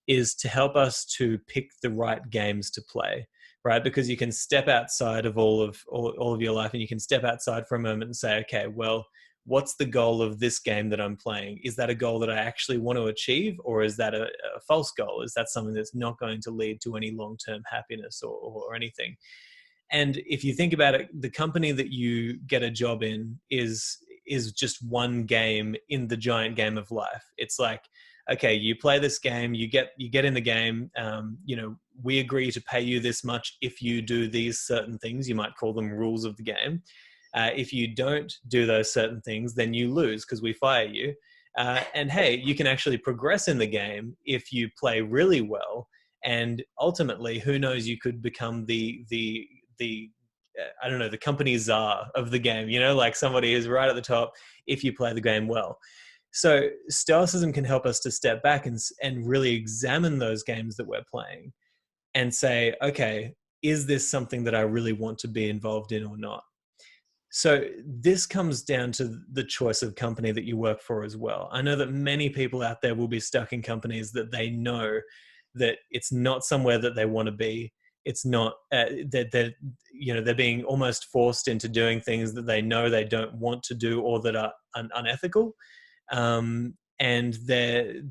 A: is to help us to pick the right games to play, right? Because you can step outside of all of your life, and you can step outside for a moment and say, okay, well, what's the goal of this game that I'm playing? Is that a goal that I actually want to achieve, or is that a false goal? Is that something that's not going to lead to any long-term happiness or anything? And if you think about it, the company that you get a job in is just one game in the giant game of life. It's like, okay, you play this game, you get in the game. We agree to pay you this much if you do these certain things. You might call them rules of the game. If you don't do those certain things, then you lose because we fire you. And hey, you can actually progress in the game if you play really well. And ultimately, who knows, you could become the I don't know, the company czar of the game, like somebody who's right at the top if you play the game well. So Stoicism can help us to step back and really examine those games that we're playing and say, okay, is this something that I really want to be involved in or not? So this comes down to the choice of company that you work for as well. I know that many people out there will be stuck in companies that they know that it's not somewhere that they want to be. It's not that they're being almost forced into doing things that they know they don't want to do or that are unethical. And they're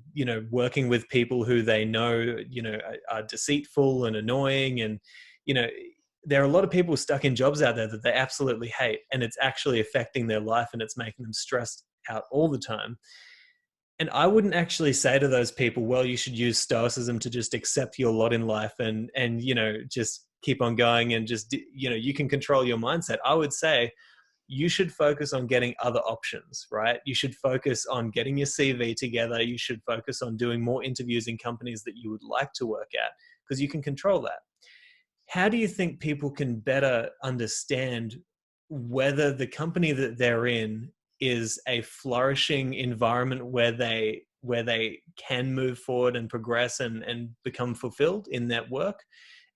A: working with people who they know are deceitful and annoying, and there are a lot of people stuck in jobs out there that they absolutely hate, and it's actually affecting their life and it's making them stressed out all the time. And I wouldn't actually say to those people, well, you should use Stoicism to just accept your lot in life and just keep on going and just you can control your mindset. I would say you should focus on getting other options, right? You should focus on getting your CV together. You should focus on doing more interviews in companies that you would like to work at, because you can control that. How do you think people can better understand whether the company that they're in is a flourishing environment where they can move forward and progress and become fulfilled in that work,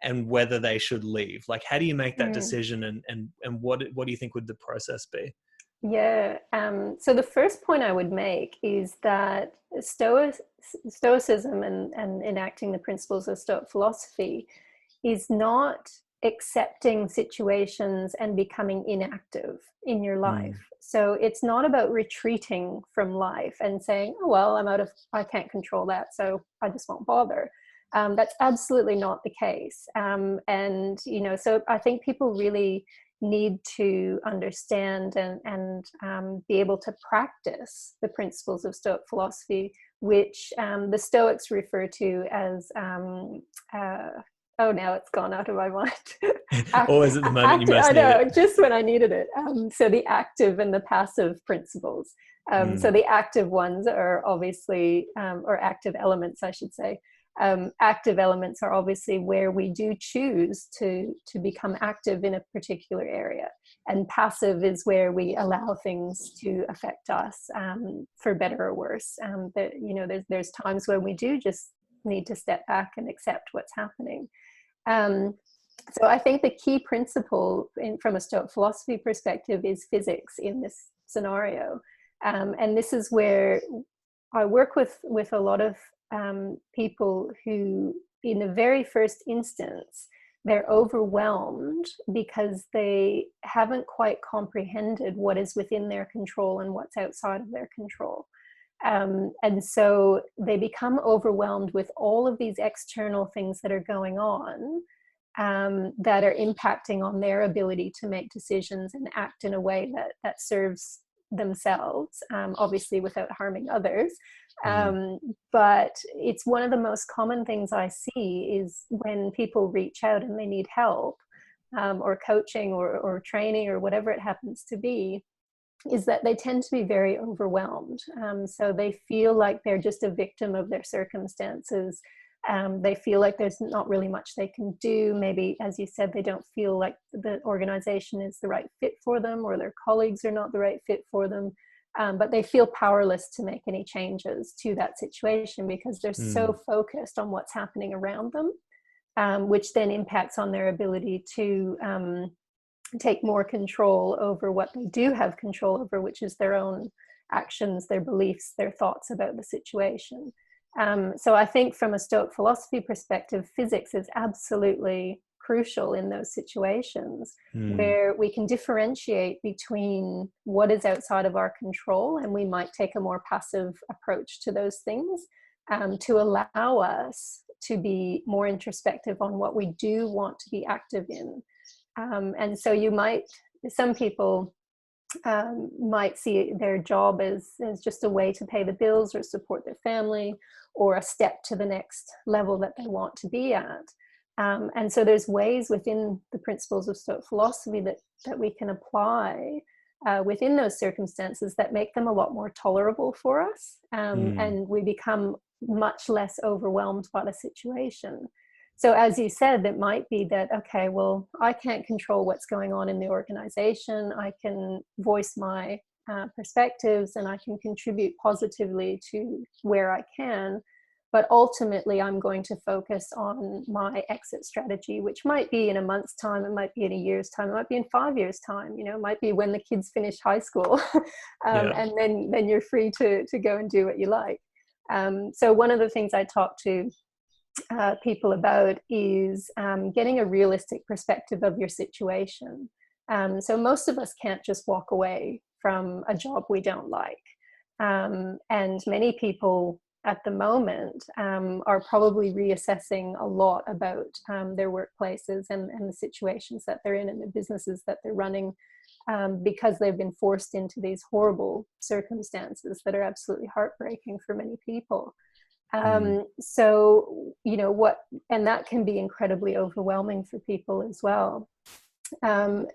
A: and whether they should leave? Like, how do you make that decision, and what do you think would the process be?
B: Yeah. So the first point I would make is that Stoicism and enacting the principles of Stoic philosophy is not accepting situations and becoming inactive in your life. So it's not about retreating from life and saying, oh, well, I can't control that, so I just won't bother. That's absolutely not the case. So I think people really need to understand and be able to practice the principles of Stoic philosophy, which the Stoics refer to as oh, now it's gone out of my mind.
A: Always at the moment you most need it.
B: I know, just when I needed it. So the active and the passive principles. So the active ones are obviously, or active elements, I should say. Active elements are obviously where we do choose to become active in a particular area, and passive is where we allow things to affect us, for better or worse. There's times when we do just need to step back and accept what's happening. So I think the key principle from a Stoic philosophy perspective is physics in this scenario, and this is where I work with a lot of people who, in the very first instance, they're overwhelmed because they haven't quite comprehended what is within their control and what's outside of their control. And so they become overwhelmed with all of these external things that are going on, that are impacting on their ability to make decisions and act in a way that serves themselves, obviously without harming others. But it's one of the most common things I see is when people reach out and they need help, or coaching or training or whatever it happens to be, is that they tend to be very overwhelmed. So they feel like they're just a victim of their circumstances. They feel like there's not really much they can do. Maybe, as you said, they don't feel like the organization is the right fit for them, or their colleagues are not the right fit for them. But they feel powerless to make any changes to that situation because they're so focused on what's happening around them, which then impacts on their ability to take more control over what they do have control over, which is their own actions, their beliefs, their thoughts about the situation. So I think from a Stoic philosophy perspective, physics is absolutely crucial in those situations
A: Mm.
B: where we can differentiate between what is outside of our control, and we might take a more passive approach to those things, to allow us to be more introspective on what we do want to be active in. And so some people might see their job as just a way to pay the bills or support their family, or a step to the next level that they want to be at. And so there's ways within the principles of Stoic philosophy that we can apply within those circumstances that make them a lot more tolerable for us,
A: Mm.
B: and we become much less overwhelmed by the situation. So as you said, it might be that, okay, well, I can't control what's going on in the organization. I can voice my perspectives, and I can contribute positively to where I can. But ultimately, I'm going to focus on my exit strategy, which might be in a month's time, it might be in a year's time, it might be in 5 years' time, it might be when the kids finish high school,
A: Yeah.
B: and then you're free to go and do what you like. So one of the things I talk to people about is getting a realistic perspective of your situation. So most of us can't just walk away from a job we don't like. And many people at the moment are probably reassessing a lot about their workplaces and the situations that they're in and the businesses that they're running, because they've been forced into these horrible circumstances that are absolutely heartbreaking for many people.
A: Mm.
B: And that can be incredibly overwhelming for people as well.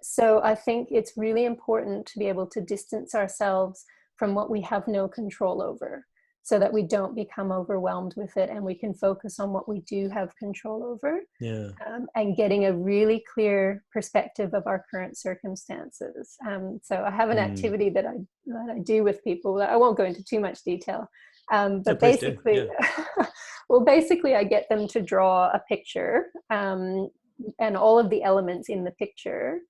B: So I think it's really important to be able to distance ourselves from what we have no control over, so that we don't become overwhelmed with it, and we can focus on what we do have control over,
A: Yeah.
B: and getting a really clear perspective of our current circumstances. So I have an
A: Mm.
B: activity that I do with people that I won't go into too much detail,
A: No,
B: but
A: please do.
B: basically,
A: Yeah.
B: well, basically, I get them to draw a picture, and all of the elements in the picture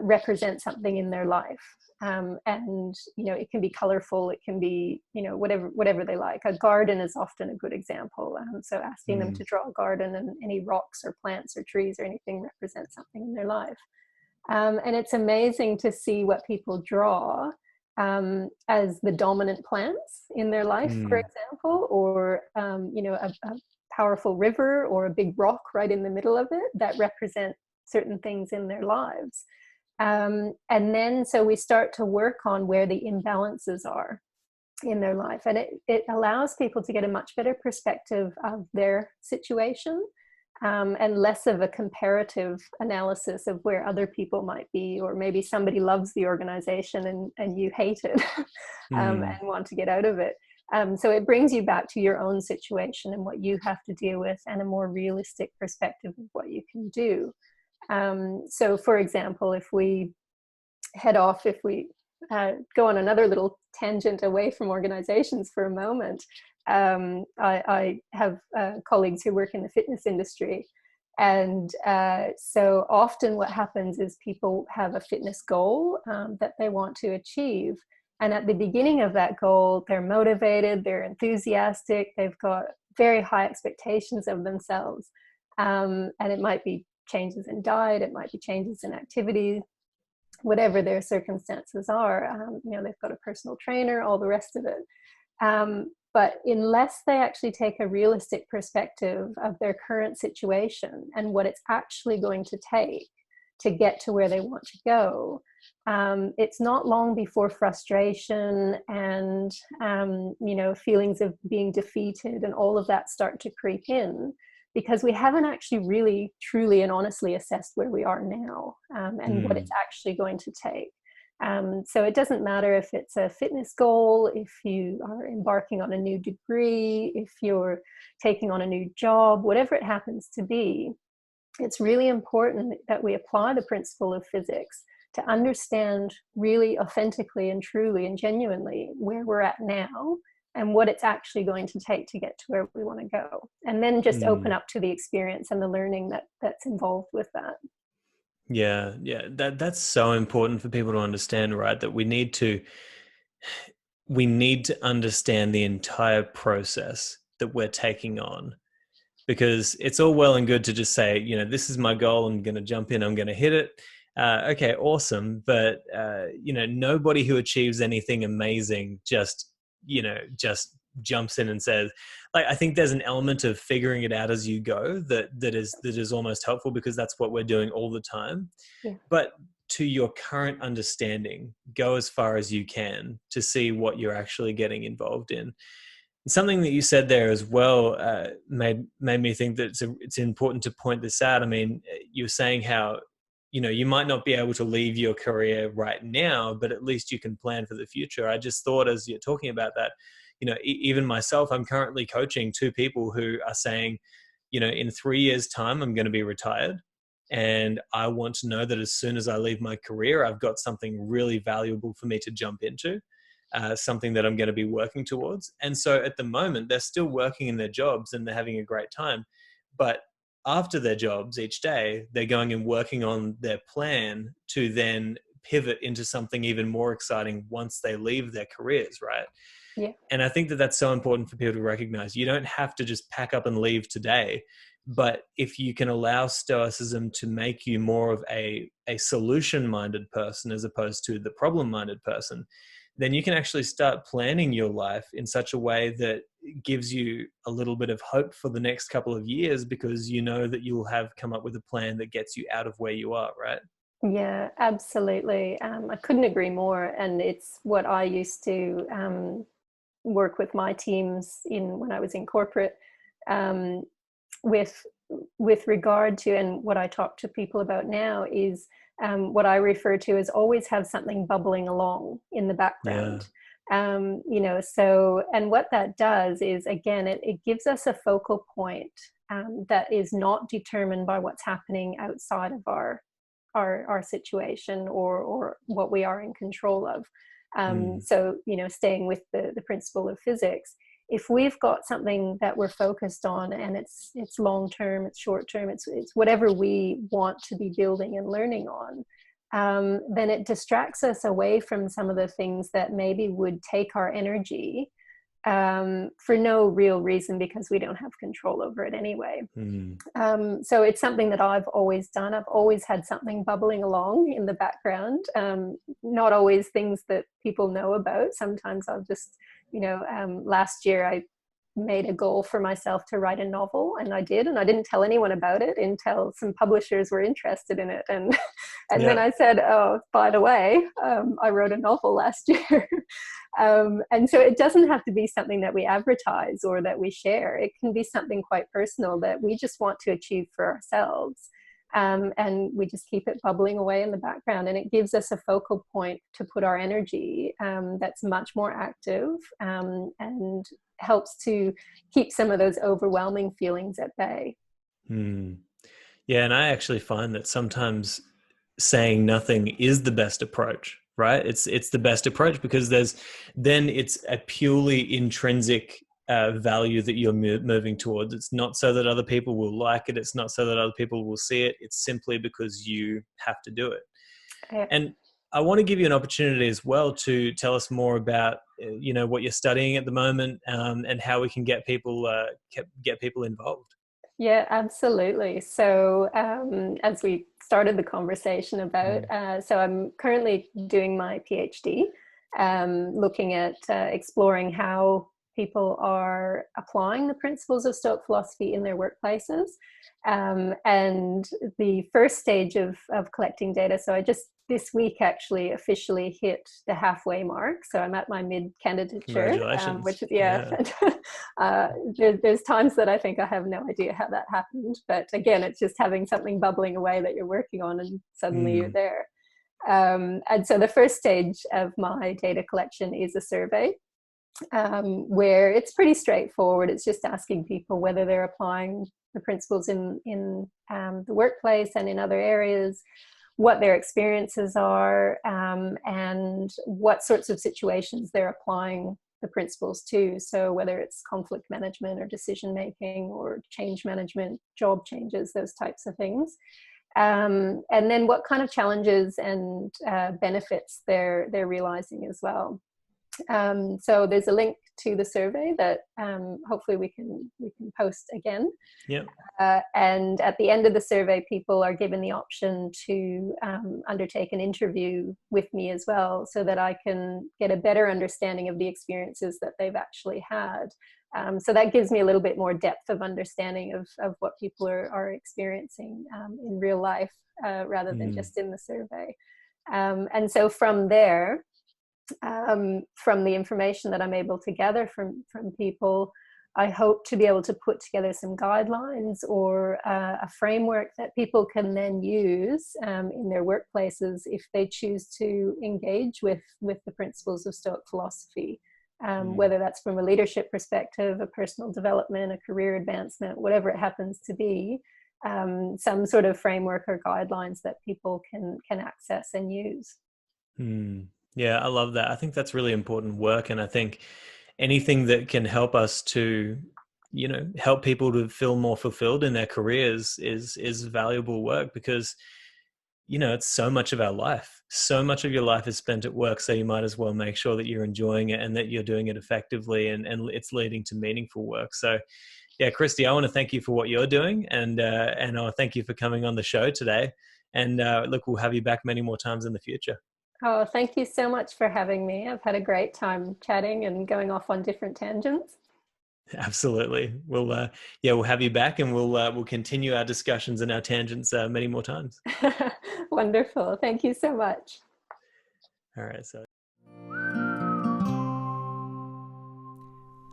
B: represent something in their life. And it can be colorful, it can be whatever they like. A garden is often a good example. So asking them
A: Mm.
B: to draw a garden, and any rocks or plants or trees or anything represents something in their life. And it's amazing to see what people draw as the dominant plants in their life, for
A: Mm.
B: example, or a powerful river or a big rock right in the middle of it that represent certain things in their lives. And then so we start to work on where the imbalances are in their life, and it allows people to get a much better perspective of their situation, and less of a comparative analysis of where other people might be, or maybe somebody loves the organization and you hate it, and
A: Mm.
B: want to get out of it. So it brings you back to your own situation and what you have to deal with, and a more realistic perspective of what you can do. So for example, if we go on another little tangent away from organizations for a moment, I have colleagues who work in the fitness industry. And so often what happens is people have a fitness goal that they want to achieve. And at the beginning of that goal, they're motivated, they're enthusiastic, they've got very high expectations of themselves. And it might be changes in diet, it might be changes in activity, whatever their circumstances are. They've got a personal trainer, all the rest of it. But unless they actually take a realistic perspective of their current situation and what it's actually going to take to get to where they want to go, it's not long before frustration and feelings of being defeated and all of that start to creep in, because we haven't actually really truly and honestly assessed where we are now, and what it's
A: Mm.
B: actually going to take. So it doesn't matter if it's a fitness goal, if you are embarking on a new degree, if you're taking on a new job, whatever it happens to be. It's really important that we apply the principle of physics to understand really authentically and truly and genuinely where we're at now and what it's actually going to take to get to where we want to go. And then just open
A: Mm.
B: up to the experience and the learning that's involved with that.
A: Yeah, yeah. That's so important for people to understand, right? That we need to understand the entire process that we're taking on, because it's all well and good to just say, this is my goal. I'm going to jump in. I'm going to hit it. Okay, awesome. But, nobody who achieves anything amazing just jumps in and says, like, I think there's an element of figuring it out as you go that is almost helpful, because that's what we're doing all the time.
B: Yeah.
A: But to your current understanding, go as far as you can to see what you're actually getting involved in. Something that you said there as well made me think that it's important to point this out. I mean, you were saying how, you might not be able to leave your career right now, but at least you can plan for the future. I just thought, as you're talking about that, even myself, I'm currently coaching two people who are saying, in 3 years' time, I'm going to be retired. And I want to know that as soon as I leave my career, I've got something really valuable for me to jump into. Something that I'm going to be working towards. And so at the moment, they're still working in their jobs and they're having a great time. But after their jobs each day, they're going and working on their plan to then pivot into something even more exciting once they leave their careers, right?
B: Yeah.
A: And I think that that's so important for people to recognize. You don't have to just pack up and leave today. But if you can allow Stoicism to make you more of a solution-minded person as opposed to the problem-minded person, then you can actually start planning your life in such a way that gives you a little bit of hope for the next couple of years, because you know that you'll have come up with a plan that gets you out of where you are, right?
B: Yeah, absolutely. I couldn't agree more. And it's what I used to work with my teams in when I was in corporate, um, with regard to, and what I talk to people about now is what I refer to as always have something bubbling along in the
A: Yeah.
B: background. So, and what that does is, again, it gives us a focal point that is not determined by what's happening outside of our situation, or what we are in control of. So, staying with the principle of physics, if we've got something that we're focused on, and it's long term, it's short term, it's whatever we want to be building and learning on, then it distracts us away from some of the things that maybe would take our energy, for no real reason, because we don't have control over it anyway. So it's something that I've always done. I've always had something bubbling along in the background. Not always things that people know about. Sometimes I'll just, last year I made a goal for myself to write a novel, and I did, and I didn't tell anyone about it until some publishers were interested in it, and then I said, oh, by the way, I wrote a novel last year. And so it doesn't have to be something that we advertise or that we share. It can be something quite personal that we just want to achieve for ourselves. And we just keep it bubbling away in the background, and it gives us a focal point to put our energy, that's much more active, and helps to keep some of those overwhelming feelings at bay.
A: Yeah, and I actually find that sometimes saying nothing is the best approach, right? It's the best approach, because it's a purely intrinsic value that you're moving towards. It's not so that other people will like it. It's not so that other people will see it. It's simply because you have to do it.
B: Yeah.
A: And I want to give you an opportunity as well to tell us more about, what you're studying at the moment, and how we can get people involved.
B: Yeah, absolutely. So, as we started the conversation about, so I'm currently doing my PhD, looking at exploring how people are applying the principles of Stoic philosophy in their workplaces. And the first stage of collecting data, so I just this week actually officially hit the halfway mark. So I'm at my mid-candidature,
A: Congratulations.
B: which is, there's times that I think I have no idea how that happened. But again, it's just having something bubbling away that you're working on, and suddenly you're there. And so the first stage of my data collection is a survey, where it's pretty straightforward. It's just asking people whether they're applying the principles in the workplace and in other areas, what their experiences are, and what sorts of situations they're applying the principles to. So whether it's conflict management or decision making or change management, job changes, those types of things. And then what kind of challenges and benefits they're realizing as well. So there's a link to the survey that hopefully we can post again.
A: Yep.
B: And at the end of the survey, people are given the option to undertake an interview with me as well, so that I can get a better understanding of the experiences that they've actually had. So that gives me a little bit more depth of understanding of what people are experiencing in real life, rather than just in the survey. And so from there, from the information that I'm able to gather from people, I hope to be able to put together some guidelines or a framework that people can then use in their workplaces if they choose to engage with the principles of Stoic philosophy, whether that's from a leadership perspective, a personal development, a career advancement, whatever it happens to be, some sort of framework or guidelines that people can access and use.
A: Yeah, I love that. I think that's really important work. And I think anything that can help us to, help people to feel more fulfilled in their careers is valuable work, because, it's so much of our life. So much of your life is spent at work. So you might as well make sure that you're enjoying it and that you're doing it effectively, and it's leading to meaningful work. So yeah, Christie, I want to thank you for what you're doing, and I thank you for coming on the show today. And look, we'll have you back many more times in the future.
B: Oh, thank you so much for having me. I've had a great time chatting and going off on different tangents.
A: Absolutely. We'll have you back, and we'll continue our discussions and our tangents many more times.
B: Wonderful. Thank you so much.
A: All right.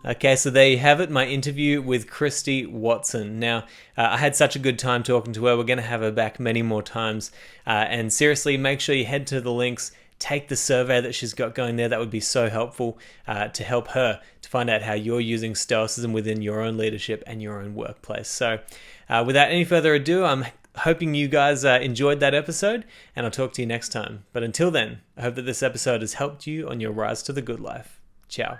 A: Okay, so there you have it, my interview with Christie Watson. Now, I had such a good time talking to her. We're going to have her back many more times. And seriously, make sure you head to the links, take the survey that she's got going there. That would be so helpful to help her to find out how you're using Stoicism within your own leadership and your own workplace. So without any further ado, I'm hoping you guys enjoyed that episode, and I'll talk to you next time. But until then, I hope that this episode has helped you on your rise to the good life. Ciao.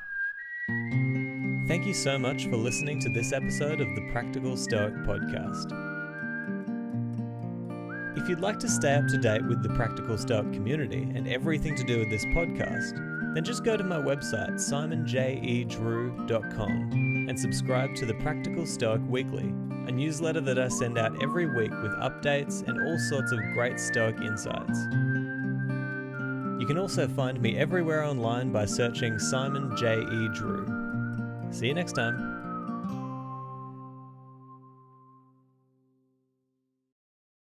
A: Thank you so much for listening to this episode of the Practical Stoic Podcast. If you'd like to stay up to date with the Practical Stoic community and everything to do with this podcast, then just go to my website, simonjedrew.com, and subscribe to the Practical Stoic Weekly, a newsletter that I send out every week with updates and all sorts of great Stoic insights. You can also find me everywhere online by searching Simon J. E. Drew. See you next time.